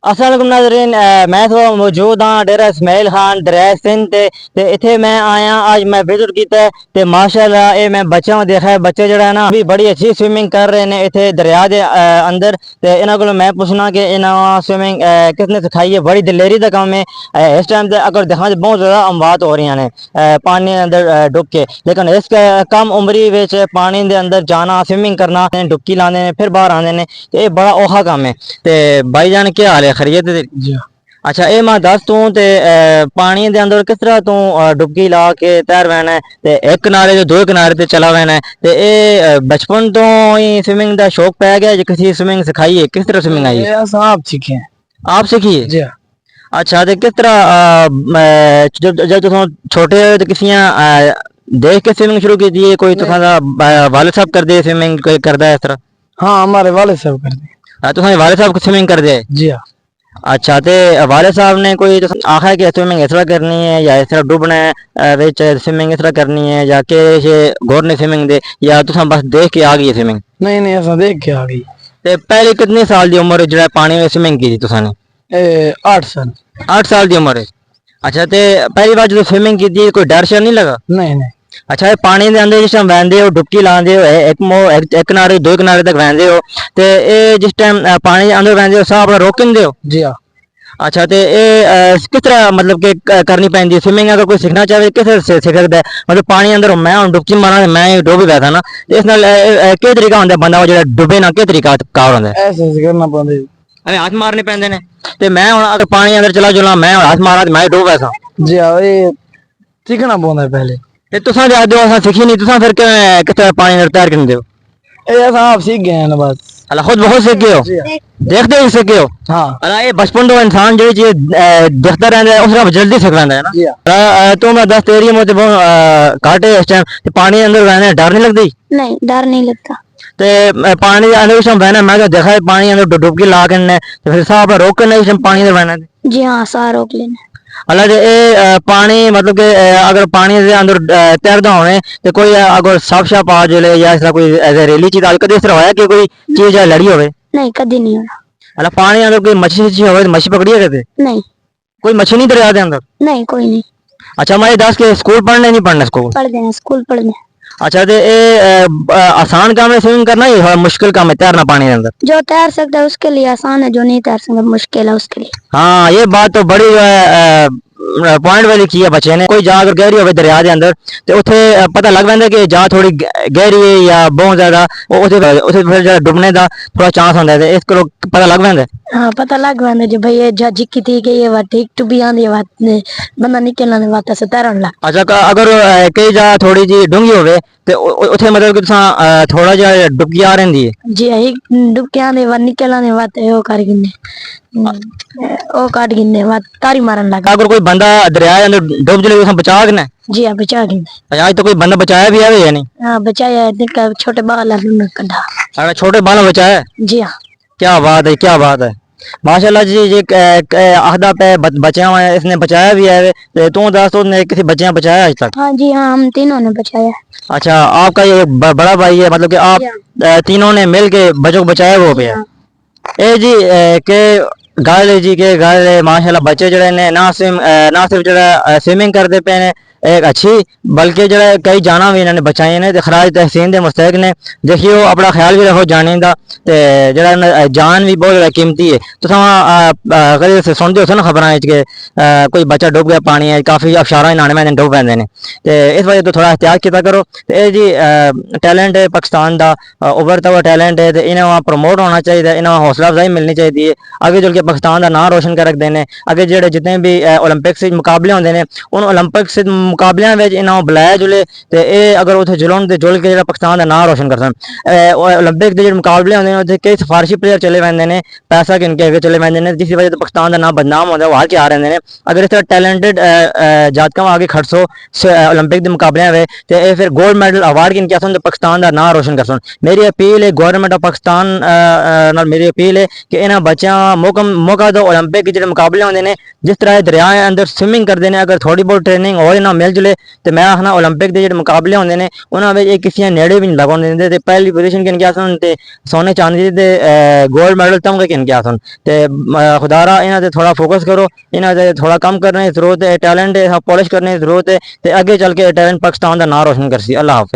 अस्सलाम नाज़रीन, मैं तो मौजूद हाँ डेरा इस्माइल खान दरिया सिंध ते इत्थे मैं आया आज मैं विजिट किया ते माशाअल्लाह ये मैं बच्चों को देखा है बच्चे जो है ना अभी बड़ी अच्छी स्विमिंग कर रहे हैं इत्थे दरिया दे अंदर ते इन्हों को मैं पूछना कि इन्होंने स्विमिंग किसने सिखाई है। बड़ी दिलेरी का काम है। इस टाइम ते अगर देखा तो बहुत ज़्यादा अमवात हो रही हैं पानी के अंदर डुब के, लेकिन इस कम उम्री विच पानी के अंदर जाना स्विमिंग करना डुबकी लाने फिर बाहर आने ने ये बड़ा औखा काम है। ते भाईजान क्या हाल है, खैरियत है? जी हाँ। अच्छा ये मैं दस तू ते पानी दे अंदर किस तरह तू डुबकी ला के तैर वैना है ते एक किनारे तो दो किनारे ते चला वैना है ते ये बचपन तो ही स्विमिंग का शौक पै गया जो किसी स्विमिंग सिखाई है? किस तरह स्विमिंग आई है? आप सीखे हैं। आप सीखी है? जी हाँ। अच्छा तो किस तरह जब जब तुम छोटे हो तो किसी देख के स्विमिंग शुरू की थी? कोई तुम वाले साहब कर दे स्विमिंग कोई करदा है इस तरह? हाँ हमारे वाले सब करते हैं। तुम वाले साहब स्विमिंग कर दे? जी हाँ। अच्छा ते वाले साहब ने कोई तो आखा है कि स्विमिंग इस तरह करनी है या इस तरह डूबना है विच स्विमिंग इस तरह करनी है या के गौर ने स्विमिंग दे या तुम बस देख के आ गई स्विमिंग? नहीं नहीं ऐसा देख के आ गई। ते पहले कितने साल की उम्र जो पानी में स्विमिंग की थी तुसाने? 8 साल। 8 साल की उम्र है। अच्छा ते पहली बार जो स्विमिंग की थी कोई डर शर नहीं लगा? नहीं नहीं। अच्छा ये पानी के अंदर जिस टाइम बहते हो डुबकी लाते हो एक किनारे दो किनारे तक बहते हो ते ये जिस टाइम पानी के अंदर बहते हो साह अपना रोक दे हो? जी हाँ। अच्छा तो ये किस तरह मतलब कि करनी पैंदी स्विमिंग? अगर कोई सीखना चाहे किस तरह से सीख सकता है? मतलब पानी अंदर मैं हूँ डुबकी मारा मैं डुब ही बैठा ना इस नाल के तरीका होंगे बंदा जो डुबे ना के तरीका कार होंगे? ऐसे ऐसे करना पड़ता अरे हाथ मारने पैंदे ने ते मैं हुन अगर पानी अंदर चला जुला मैं हाथ मारा तो मैं डुब बैठा। है। जी हाँ ये सीखना पड़ता है पहले। ते तुसा दे दो असा सीखी नहीं तुसा फिर किस तरह पानी अंदर तैर कर दे हो? ऐसा आप सीख गए हैं ना बस। अल्लाह खुद बहुत सीख गए हो? जी हाँ। देखते ही सीख गए हो? हाँ। अल्लाह ये बचपन तो इंसान जो चीज देखता रहता है उसका जल्दी सीख लेता है ना। जी हाँ। तो मैं 10 तेरी में तो काटे इस टाइम पानी अंदर रहने डर नहीं लगती? नहीं डर नहीं लगता। ते पानी के अंदर उस टाइम बहना मैं तो देखा है पानी अंदर डुबकी ला के तो फिर साहब रोक के उस टाइम पानी अंदर बहना? जी हाँ साह रोक लेना। अल्लाह जे ये पानी मतलब कि अगर पानी के अंदर तैरदा होने तो कोई अगर सप शप आ जाए या ऐसा कोई रेली चीज आज कभी इस तरह होया कि कोई चीज लड़ी होवे? नहीं कभी नहीं होना। अल्लाह पानी अंदर कोई मच्छी हो मच्छी पकड़ी है कहते? नहीं कोई मच्छी नहीं दरिया के अंदर? नहीं कोई नहीं। अच्छा मैं ये दस के स्कूल पढ़ने नहीं पढ़ना स्कूल? पढ़ देना स्कूल पढ़ देना। अच्छा तो ये आसान काम है स्विमिंग करना या मुश्किल काम है तैरना पानी के अंदर? जो तैर सकता है उसके लिए आसान है, जो नहीं तैर सकता मुश्किल है उसके लिए। हाँ ये बात तो बड़ी पॉइंट वाली की है बच्चे ने। कोई जा अगर गहरी हो दरिया के अंदर तो उथे पता लग पैंदा कि जा थोड़ी गहरी है या बहुत ज्यादा उथे फिर डुबने का थोड़ा चांस होता है इस को पता लग पैंदा? हाँ पता लग पैंदा जो भाई ये जिक्की थी कि ये बात ठीक टू भी आंदी बात बंदा निकलना दे बात से तैरन लग। अच्छा अगर कई जा थोड़ी जी डूंगी होवे तो उथे मतलब कि तुसा थोड़ा जा डुबकी आ रही है? जी एक डुबके आंदे बात निकलना दे बात ओ कर गिने ओ काट गिने बात तारी मारन लग। अगर कोई बंदा दरिया के अंदर डूब जाए तो बचा के? जी हाँ बचा गिने। आज तो कोई बंदा बचाया भी है या नहीं? हाँ बचाया निका छोटे बाल है कढ़ा। अगर छोटे बाल बचाया? जी हाँ। क्या बात है क्या बात है माशाल्लाह जी। ये आहदा पे बचा हुआ है इसने बचाया भी है तो तू दस तो ने किसी बच्चे ने बचाया आज तक? हाँ जी हाँ हम तीनों ने बचाया। अच्छा आपका ये बड़ा भाई है मतलब कि आप तीनों ने मिल के बच्चों को बचाया वो पे है? ए जी के गल है जी के गल है माशाल्लाह बच्चे जड़े ने ना सिर्फ जड़ा स्विमिंग करते पे ने एक अच्छी बल्कि जड़ा कई जाना भी इन्होंने बचाई ने खराज तहसीन के मुस्तक ने। देखियो अपना ख्याल भी रखो जाने का ते जड़ा जान भी बहुत ज़्यादा कीमती है। तो कभी सुनते हो ना खबर के कोई बच्चा डूब गया पानी है काफ़ी अफशारा नाने में डूब पैंदे ने तो इस वजह तो थोड़ा एहतियात किया करो। तो ये जी टैलेंट है पाकिस्तान का उभरता हुआ टैलेंट है तो इन्हें वहाँ प्रमोट होना चाहिए इन्हें हौसला अफजाई मिलनी चाहिए आगे चल के पाकिस्तान का नाम रोशन कर रखते हैं। अगे जो जितने भी ओलंपिक्स मुकाबले होंगे ने उन ओलंपिक्स मुकाबलों में इन्होंने बुलाया जुले तो ये अगर उसे जुलन तो जुल के पाकिस्तान का नाम रोशन कर सन। ओलंपिक के जो मुकाबले होंगे उसे कई सिफारशी प्लेयर चले पैंदे ने पैसा गिन के अगे चले पैंदे ने जिस वजह से पाकिस्तान का नाम बदनाम होता है वो हार के आ रहे हैं। अगर इस तरह टैलेंटेड जातकों आगे खड़सो ओलंपिक के मुकाबले में तो ये फिर गोल्ड मेडल अवार्ड गिन के आसन तो पाकिस्तान का नाम रोशन कर सन। मेरी अपील है गवर्नमेंट ऑफ पाकिस्तान मेरी अपील है कि इन्होंने बच्चों मौका दो ओलंपिक के जो मुकाबले होंगे ने जिस तरह दरिया अंदर स्विमिंग करते हैं अगर थोड़ी बहुत ट्रेनिंग और इन्हें ਮਿਲ ਜੁਲੇ ਤੇ ਮੈਂ ਆਖਣਾ 올림픽 ਦੇ ਜਿਹੜੇ ਮੁਕਾਬਲੇ ਹੁੰਦੇ ਨੇ ਉਹਨਾਂ ਵਿੱਚ ਇਹ ਕਿਸੇ ਨੇੜੇ ਵੀ ਨਹੀਂ ਲਗਾਉਣ ਦਿੰਦੇ ਤੇ ਪਹਿਲੀ ਪੋਜੀਸ਼ਨ ਕਿਨ ਗਿਆ ਸਨ ਤੇ ਸੋਨੇ ਚਾਂਦੀ ਦੇ ਗੋਲਡ ਮੈਡਲ ਤਮਗੇ ਕਿਨ ਗਿਆ ਸਨ ਤੇ ਖੁਦਾਰਾ ਇਹਨਾਂ ਤੇ ਥੋੜਾ ਫੋਕਸ ਕਰੋ ਇਹਨਾਂ ਤੇ ਥੋੜਾ ਕੰਮ करने की जरूरत है टैलेंट है पॉलिश करने की जरूरत है ते आगे चल के टैलेंट पाकिस्तान का नाम रोशन करसी अल्लाह हाफिज़।